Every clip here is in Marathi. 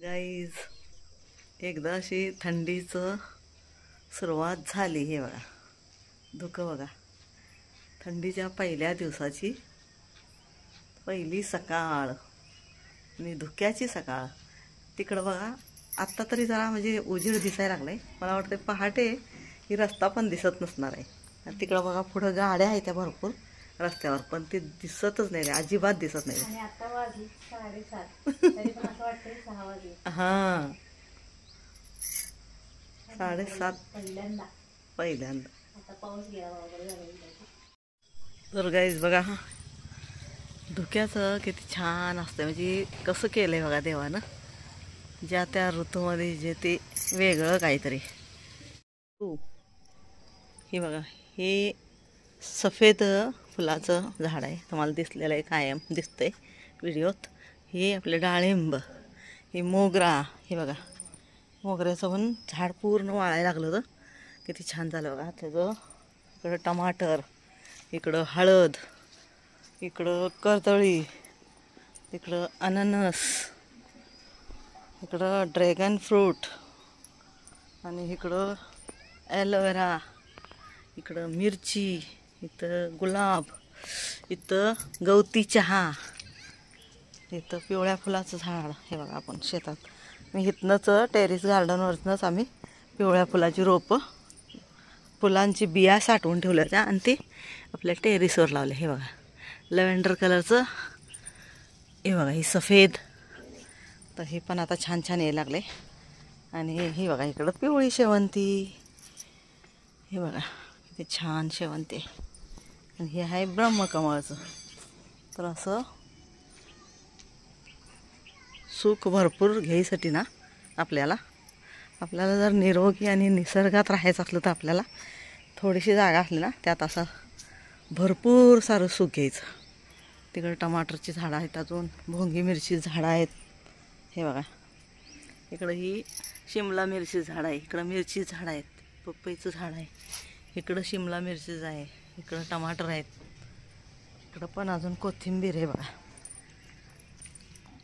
गाईज एकदा अशी थंडीचं सुरुवात झाली. हे बघा धुकं बघा, थंडीच्या पहिल्या दिवसाची पहिली सकाळ आणि धुक्याची सकाळ. तिकडं बघा आत्ता तरी जरा म्हणजे उजेड दिसायला लागलाय. मला वाटतं पहाटे ही रस्ता पण दिसत नसणार आहे. आणि तिकडं बघा पुढं गाड्या आहेत त्या भरपूर रस्त्यावर, पण ते दिसतच नाही, अजिबात दिसत नाही. आणि आता वाजली 7:30, तरी पण असं वाटतंय 6 वाजले. हां 7:30 पहिल्यांदा. आता पाऊस गेला वगैरे झाला. तर गाईज बघा धुक्याचं किती छान असतं, म्हणजे कसं केलंय बघा देवानं. ज्या त्या ऋतूमध्ये जे ते वेगळं काहीतरी. हे बघा हे सफेद फुलाचं झाड आहे, तुम्हाला दिसलेलं आहे, कायम दिसतंय व्हिडिओत. हे आपले डाळिंब, हे मोगरा. हे बघा मोगऱ्याचं पण झाड पूर्ण वाळायला लागलं होतं, किती छान झालं बघा त्याचं. इकडं टमाटर, इकडं हळद, इकडं करतळी, इकडं अननस, इकडं ड्रॅगन फ्रूट, आणि इकडं ॲलोवेरा, इकडं मिरची, इथं गुलाब, इथं गवती चहा, इथं पिवळ्या फुलाचं झाड. हे बघा आपण शेतात मी इथनंच टेरेस गार्डनवरनंच आम्ही पिवळ्या फुलाची रोपं, फुलांची बिया साठवून ठेवल्या त्या आणि ते आपल्या टेरेसवर लावले. हे बघा लव्हेंडर कलरचं, हे बघा ही सफेद, तर हे पण आता छान छान यायला लागले. आणि हे बघा इकडं पिवळी शेवंती, हे बघा किती छान शेवंती. आणि हे आहे ब्रह्मकमळाचं. तर असं सुख भरपूर घ्यायसाठी ना आपल्याला जर निरोगी आणि निसर्गात राहायचं असलं तर आपल्याला थोडीशी जागा असली ना त्यात असं भरपूर सारं सुख घ्यायचं. तिकडे टमाटरची झाडं आहेत, अजून भोंगी मिरची झाडं आहेत. हे बघा इकडं ही शिमला मिरची झाड आहे, इकडं मिरची झाड आहेत, पपईचं झाड आहे, इकडं शिमला मिरचीच आहे, इकडं टमाटर आहेत, इकडं पण अजून कोथिंबीर आहे बघा.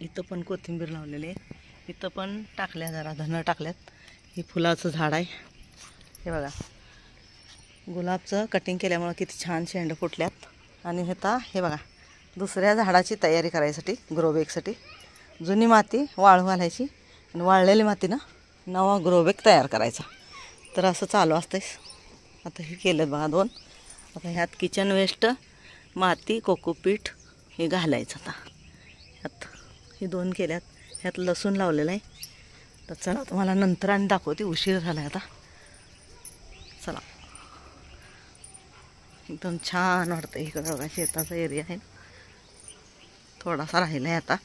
इथं पण कोथिंबीर लावलेली आहे, इथं पण टाकल्या जरा धनं टाकल्यात. ही फुलाचं झाड आहे. हे बघा गुलाबचं कटिंग केल्यामुळं किती छान शेंड फुटल्यात. आणि आता हे बघा दुसऱ्या झाडाची तयारी करायसाठी ग्रोबॅगसाठी जुनी माती वाळू घालायची आणि वाळलेली मातीनं नवा ग्रोबॅग तयार करायचा. तर असं चालू असतंय. आता हे केलं बघा 2. आता ह्यात किचन वेस्ट, माती, कोकोपीठ हे घालायचं. आता ह्यात हे 2 केल्यात. ह्यात लसूण लावलेलं आहे. तर चला तुम्हाला नंतर आणि दाखवते, उशीर झाला आहे आता. चला एकदम छान वाटतं इकडं बघा, शेताचा एरिया आहे, थोडासा राहिला आहे आता.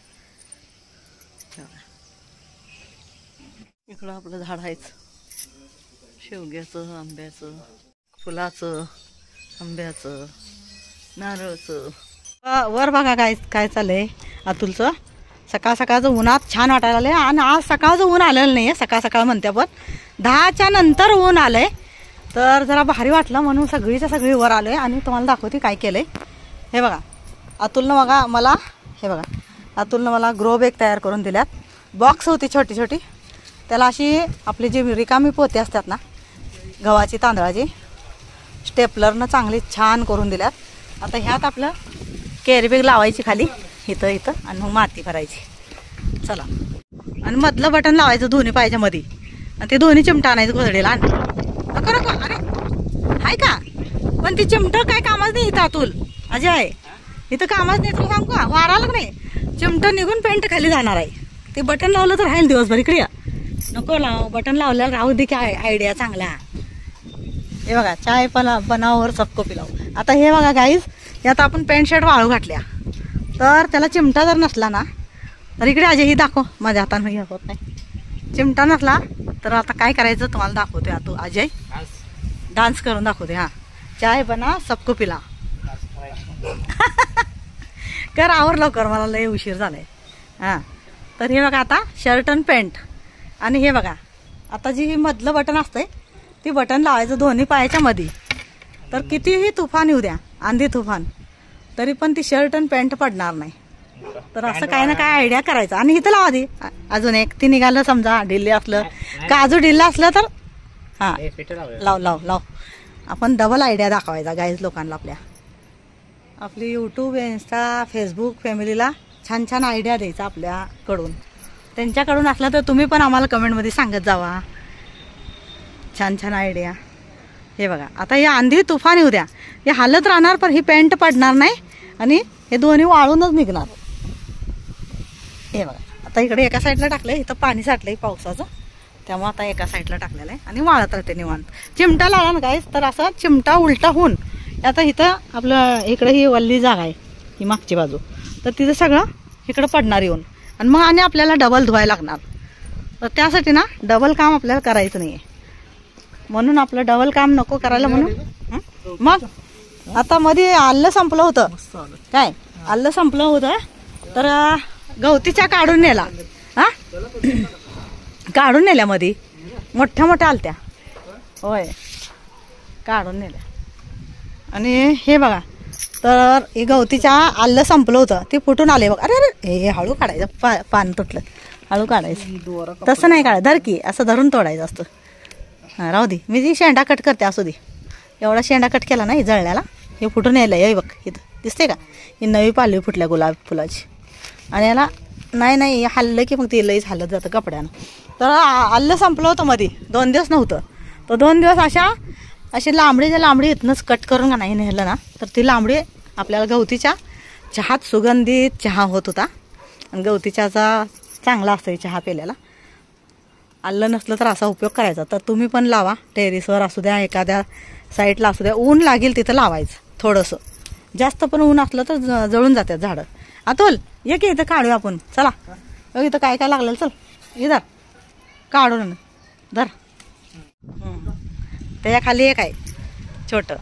इकडं आपलं झाड आहेच शेवग्याचं, आंब्याचं, फुलाचं, आंब्याचं, नारळचं. वर बघा काय चाललंय अतुलचं. सकाळ सकाळचं उन्हात छान वाटायला आलंय. आणि आज सकाळचं ऊन आलेलं नाही आहे, सकाळ सकाळ म्हणते पण 10च्या नंतर ऊन आलंय. तर जरा भारी वाटलं म्हणून सगळीच्या सगळी वर आलोय आणि तुम्हाला दाखवते काय केलंय. हे बघा अतुलनं बघा मला, हे बघा अतुलनं मला ग्रो बॅग तयार करून दिल्यात. बॉक्स होती छोटी छोटी, त्याला अशी आपली जी रिकामी पोते असतात ना गव्हाची तांदळाची, स्टेपलरनं चांगली छान करून दिल्यात. आता ह्यात आपलं कॅरी बॅग लावायची खाली इथं आणि मग माती भरायची. चला आणि मधलं बटन लावायचं दोन्ही पायाच्या मध्ये आणि ते दोन्ही चिमटा आणायचं गोधडीला. नको नको, अरे हाय का, पण ती चिमटं काय कामाच नाही इथं अतुल अजय आहे इथं कामाच नाही. तुला सांगू का वारा आला नाही चिमटं निघून पेंट खाली जाणार आहे. ते बटन लावलं तर राहील दिवसभर. इकडे या, नको लाव, बटन लावल्याला राहू दे. काय आयडिया चांगला. हे बघा चाय बनावर सबको पिलाव. आता हे बघा गाईज यात आपण पॅन्ट शर्ट वाळू घातल्या, तर त्याला चिमटा जर नसला ना तर इकडे अजय ही दाखव, माझ्या हातानं हे होत नाही. चिमटा नसला तर आता काय करायचं तुम्हाला दाखवतोय. आता अजय डान्स करून दाखवते. हां चाय बना सबको पिला. कर आवर लवकर, मला लय उशीर झालाय. हां तर हे बघा आता शर्ट आणि पॅन्ट. आणि हे बघा आता जी मधलं बटन असतंय ती बटन लावायचं दोन्ही पायाच्या मध्ये. तर कितीही तुफान येऊ द्या, आंधी तुफान, तरी पण ती शर्ट आणि पॅन्ट पडणार नाही. तर असं काय ना काय आयडिया करायचं आणि इथं लावा आधी अजून एक ती निघालं समजा ढिल्ली असलं काजू ढिल्ला असलं तर हा लाव लाव लाव आपण डबल आयडिया दाखवायचा गाईज लोकांना आपली यूट्यूब इन्स्टा फेसबुक फॅमिलीला छान छान आयडिया द्यायचा आपल्याकडून त्यांच्याकडून असला तर तुम्ही पण आम्हाला कमेंटमध्ये सांगत जावा छान छान आयडिया. हे बघा आता हे आंधी तुफान येऊ द्या हे हालत राहणार पण ही पेंट पडणार नाही आणि हे दोन्ही वाळूनच निघणार. हे बघा आता इकडे एका साईडला टाकलं इथं पाणी साठलंय पावसाचं त्यामुळे आता एका साईडला टाकलेलं आहे आणि वाळत राहते निवांत. चिमटा लावला ना गाईस तर असा चिमटा उलटा होऊन आता इथं आपलं इकडे ही वल्ली जागा आहे ही मागची बाजू तर तिथं सगळं इकडं पडणार येऊन आणि मग आणि आपल्याला डबल धुवायला लागणार. तर त्यासाठी ना डबल काम आपल्याला करायचं नाही आहे म्हणून आपलं डबल काम नको करायला म्हणून. मग आता मध्ये आल्लं संपलं होतं काय आल्लं संपलं होतं तर गवतीच्या काढून नेला हा काढून नेल्या मध्ये मोठ्या मोठ्या आलत्या होय काढून नेल्या. आणि हे बघा तर हे गवतीच्या आल्लं संपलं होतं ते फुटून आले बघ. अरे अरे हे हळू काढायचं पान तुटलं हळू काढायचं तसं नाही काढायचं धर की असं धरून तोडायचं असतं. हां राहू दे मी जी शेंडा कट करते असू दे एवढा शेंडा कट केला नाही जळल्याला हे फुटून यायला हे बघ इथं दिसते का ही नवी पालवी फुटल्या गुलाब फुलाची आणि याला नाही हल्लं की मग ते लईच हल्लं जातं कपड्यानं. तर आल्लं संपलं होतं मध्ये 2 दिवस नव्हतं तर 2 दिवस अशी लांबडी इथनंच कट करून का नाही नेलं ना तर ती लांबडी आपल्याला गवतीच्या चहात सुगंधित चहा होत होता आणि गवतीच्याचा चांगला असतो चहा प्यायला. आलं नसलं तर असा उपयोग करायचा. तर तुम्ही पण लावा टेरेसवर असू द्या एखाद्या साईडला असू द्या ऊन लागेल तिथं लावायचं थोडंसं जास्त पण ऊन असलं तर जळून जातात झाडं. अतुल ये की इथं काढूया आपण चला इथं काय काय लागलेलं चल इधर काढून धर. त्याच्या खाली एक आहे छोटं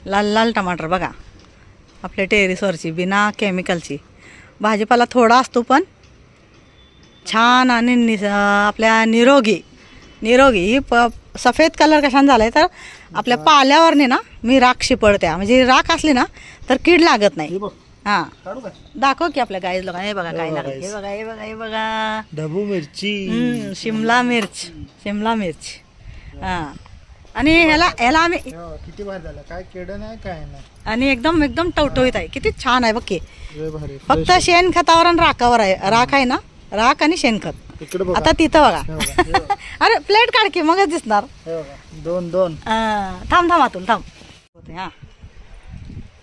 लाल लाल टमाटर बघा आपल्या टेरेसवरची बिना केमिकलची. भाजीपाला थोडा असतो पण छान आणि आपल्या निरोगी ही सफेद कलर कशाने झालाय तर आपल्या पाल्यावरने ना मी राख शिपडत्या म्हणजे राख असली ना तर कीड लागत नाही. हा दाखव की आपल्या गाईज लोकांना हे बघा काय लागेल हे बघा ढबू मिरची शिमला मिर्च हा आणि ह्याला आम्ही किती भारी झाला काय किड नाही काय नाही आणि एकदम टवटवीत आहे किती छान आहे बघ की फक्त शेणखतावर आणि राखावर आहे राख आहे ना राख आणि शेणखत. आता तिथं बघा अरे प्लेट काढ की मगच दिसणार. दोन थांब आतून थांब हा.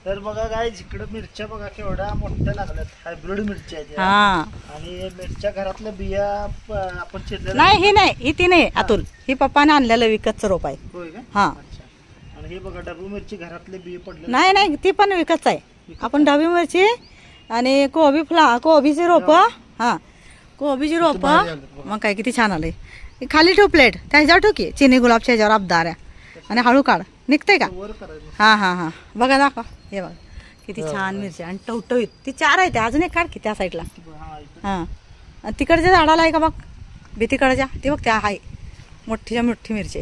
तर बघा काय इकडे मिरच्या बघा केवढ्या मोठ्या लागल्यात हायब्रिड मिरच्या आहेत हा आणि मिरच्या घरातल्या बिया आपण चिरलेल्या नाही ही नाही ही ती नाही अतुल ही पप्पाने आणलेलं विकतचं रोप आहे. होय का हा आणि हे बघा ढबू मिरची घरातले बिये पडले नाही ती पण विकतच आहे. आपण ढबू मिरची आणि कोबीची रोप हा कोबीची रोप मग काय किती छान आलंय. खाली ठेव प्लेट त्या ह्याच्यावर ठेव की चिनी गुलाबच्या ह्याच्यावर अबदाऱ्या आणि हळू काढ निघतंय का हा बघा दाखवा हे बघा किती छान मिरची आणि टवटवीत ती 4 आहे त्या अजून एक काढ की त्या साईडला हा आणि तिकडच्या झाडाला आहे का बघ भीतीकडच्या ती बघ त्या आहे मोठी मिरची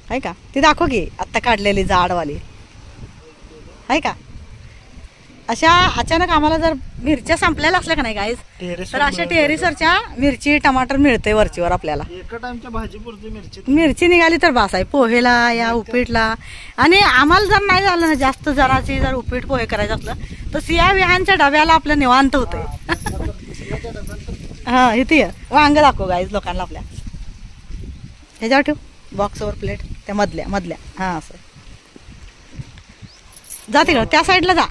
आहे का ती दाखव की आत्ता काढलेली जाडवाली आहे का. अशा अचानक आम्हाला जर मिरच्या संपलेल्या असल्या का नाही गाईज तर अशा टेरेसवरच्या मिरची टमाटर मिळते वरचीवर आपल्याला एका टाइमच्या भाजीपुरती मिरची निघाली तर बास आहे पोहेला या उपीटला. आणि आम्हाला जर नाही झालं ना जास्त जराची जर उपीट पोहे करायचं असलं तर सिया विहानच्या डब्याला आपलं निवांत होतंय. हा इथे वांग दाखव गाईज लोकांना आपल्या ह्याच्यावर ठेव बॉक्सवर प्लेट त्या मधल्या हा असं जा तिकडं त्या साईडला जा.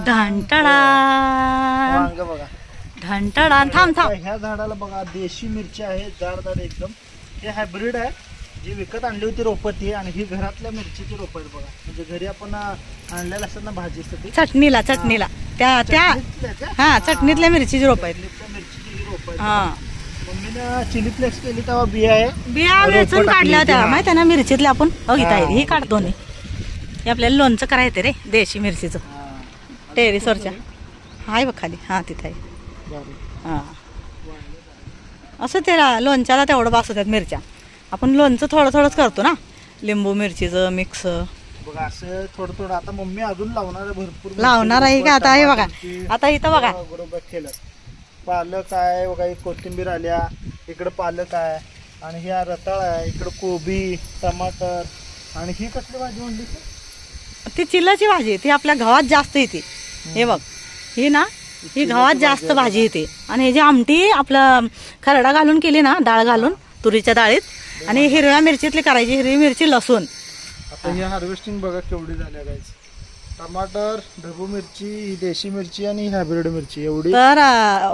ढंटळा थांब ह्या झाडाला बघा देशी मिरची आहे जाड एकदम. हे हायब्रिड आहे जी विकत आणली होती रोप ती आणि ही घरातल्या मिरचीची रोप आहेत बघा म्हणजे घरी आपण आणलेलं असतात ना भाजीसाठी चटणीला त्या हा चटणीतल्या मिरचीची रोप आहेत मिरचीची रोप आहेत. हा मम्मीनं चिली फ्लेक्स केली तेव्हा बिया वेचून काढल्या होत्या माहिती आहे ना मिरचीतल्या आपण बघितलं ही काढतो नाही हे आपल्याला लोणचं करायचं रे देशी मिरचीचं टेरेसवरच्या हाय बघ खाली हा तिथं आहे हा असं ते लोणच्याला तेवढं बास होत्यात मिरच्या आपण लोणचं थोडं थोडंच करतो ना, लिंबू मिरचीचं मिक्स. बघा असं थोडं थोडं आता मम्मी अजून लावणार आहे, भरपूर लावणार आहे का आता? हे बघा आता इथं बघा बरोबर केलं. पालक आहे बघा, एक कोथिंबीर आल्या, इकडं पालक आहे आणि ही रताळ आहे, इकडं कोबी, टमाटर आणि ही कसली भाजी म्हणली ती चिल्लाची भाजी आहे, ती आपल्या गव्हात जास्त येते. हे बघ ही ना, ही गव्हात जास्त भाजी येते. आणि ही जी आमटी आपलं खरडा घालून केली ना, डाळ घालून तुरीच्या डाळीत, आणि हिरव्या मिरचीतली करायची, हिरवी मिरची लसूण. आता ही हार्वेस्टिंग बघा केवढी झाल्या गाईज. टमाटर, ढबू मिरची, ही देशी मिरची आणि हायब्रिड मिरची एवढी. तर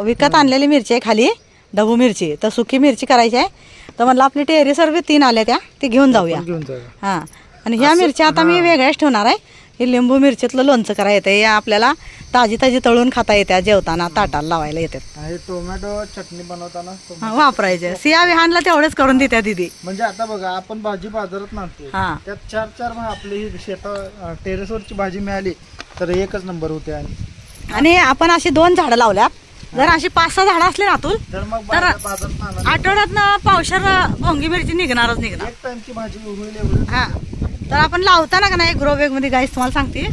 विकत आणलेली मिरची आहे खाली, ढबू मिरची. तर सुकी मिरची करायची आहे. तर म्हणलं आपली टेरेसवर बी 3 आल्या, त्या ती घेऊन जाऊया. हां, आणि ह्या मिरच्या आता मी वेगळ्याच ठेवणार आहे. हे लिंबू मिरचीतलं लोणचं करायला येते. या आपल्याला ताजी ताजी तळून खाता येत्या, जेवताना ताटाला लावायला येतात. हे टोमॅटो चटणी बनवताना वापरायचे. सिया विहानला तेवढेच करून देत्या दीदी. म्हणजे आता बघा आपण भाजी बाजारात आणतो, हा, त्यात 4 आपली शेता टेरेसवरची भाजी मिळाली तर एकच नंबर होते. आणि आपण अशी 2 झाडं लावल्या. जर अशी 5-6 झाडं असली ना अतुल, तर मग तर बाजारात आठवड्यातनं पावशर भोंगी मिरची निघणारच निघणार. एक टाइमची भाजी होईल एवढी. हा, तर आपण लावताना का नाही, ग्रो बॅग मध्ये गाईस तुम्हाला सांगते,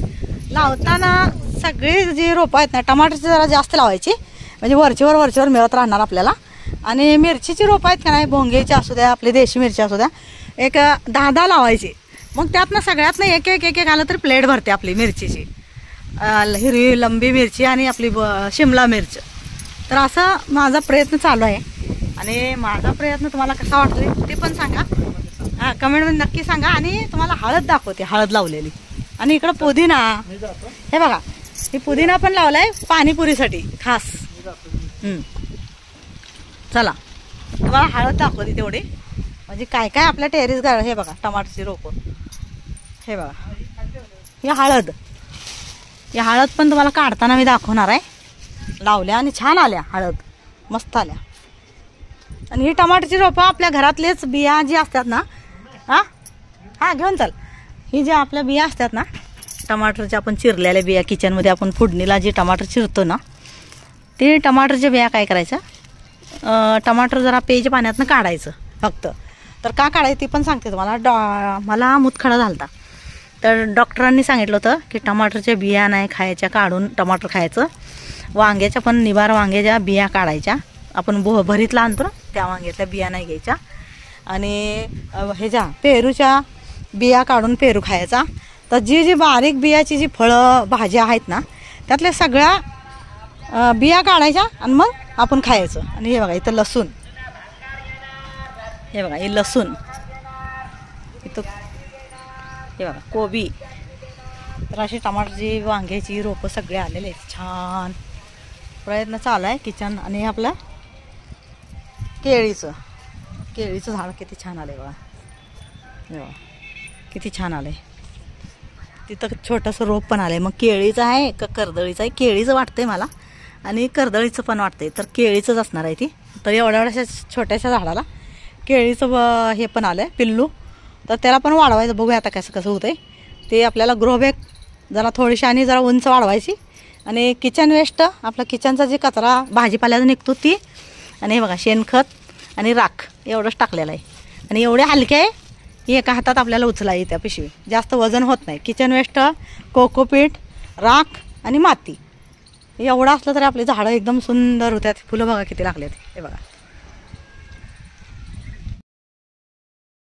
लावताना सगळी जी रोपं आहेत ना, टमाटरची जरा जास्त लावायची, म्हणजे वरचीवर मिळत राहणार आपल्याला. आणि मिरचीची रोपं आहेत का नाही, भोंगेची असू द्या, आपली देशी मिरची असू द्या, एक 10 लावायची. मग त्यातनं सगळ्यातनं एक एक आलं तर प्लेट भरते आपली मिरचीची, हिरवी लंबी मिरची आणि आपली शिमला मिरच. तर असं माझा प्रयत्न चालू आहे. आणि माझा प्रयत्न तुम्हाला कसा वाटतोय ते पण सांगा. हां, कमेंटमध्ये नक्की सांगा. आणि तुम्हाला हळद दाखवते, हळद लावलेली. आणि इकडं पुदिना, हे बघा, हे पुदिना पण लावलाय पाणीपुरीसाठी खास. चला तुम्हाला हळद दाखवते तेवढी, म्हणजे काय काय आपल्या टेरेस गार्डन. हे बघा टमाटरची रोपं, हे बघा ही हळद. ही हळद पण तुम्हाला काढताना मी दाखवणार आहे. लावल्या आणि छान आल्या, हळद मस्त आल्या. आणि ही टमाटरची रोपं आपल्या घरातलेच बिया जी असतात ना, हां घेऊन चल, ही जी आपल्या बिया असतात ना टमाटरच्या, आपण चिरलेल्या बिया, किचनमध्ये आपण फोडणीला जे टमाटर चिरतो ना, ते टमाटरच्या बिया काय करायचं, टमाटर जरा पेज पाण्यातनं काढायचं फक्त. तर का काढायचं ते पण सांगते तुम्हाला. मला मुतखडा झालता, तर डॉक्टरांनी सांगितलं होतं की टमाटरच्या बिया नाही खायच्या, काढून टमाटर खायचं. वांग्याच्या पण निबार वांग्याच्या बिया काढायच्या, आपण भरीतला आणतो ना त्या वांग्यातल्या बिया नाही घ्यायच्या. आणि ह्याच्या पेरूच्या बिया काढून पेरू खायचा. तर जी बारीक बियाची जी फळं भाज्या आहेत ना, त्यातल्या सगळ्या बिया काढायच्या आणि मग आपण खायचं. आणि हे बघा इथं लसूण, हे बघा हे लसूण, इथं हे बघा कोबी. तर अशी टमाटरची वांग्याची रोपं सगळे आलेले आहेत. छान प्रयत्न चालू आहे किचन. आणि हे आपलं केळीचं झाड किती छान आलं बघा, हे बघा किती छान आलं आहे. तिथं छोटंसं रोप पण आलं आहे. मग केळीचं आहे का कर्दळीचं आहे? केळीचं वाटतंय मला, आणि कर्दळीचं पण वाटतंय. तर केळीचंच असणार आहे ती. तर एवढ्या छोट्याशा झाडाला केळीचं हे पण आलं आहे पिल्लू. तर त्याला पण वाढवायचं, बघूया आता कसं होतं आहे ते. आपल्याला ग्रो बॅग जरा थोडीशी आणि जरा उंच वाढवायची. आणि किचन वेस्ट, आपला किचनचा जे कचरा भाजीपाल्याचा निघतो ती, आणि हे बघा शेणखत आणि राख एवढंच टाकलेलं आहे. आणि एवढे हलके आहे, एका हातात आपल्याला उचला येत्या पिशवी, जास्त वजन होत नाही. किचन वेस्ट, कोकोपीट, राख आणि माती एवढं असलं तरी आपली झाडं एकदम सुंदर होत्यात. फुलं बघा किती लागलेत, हे बघा.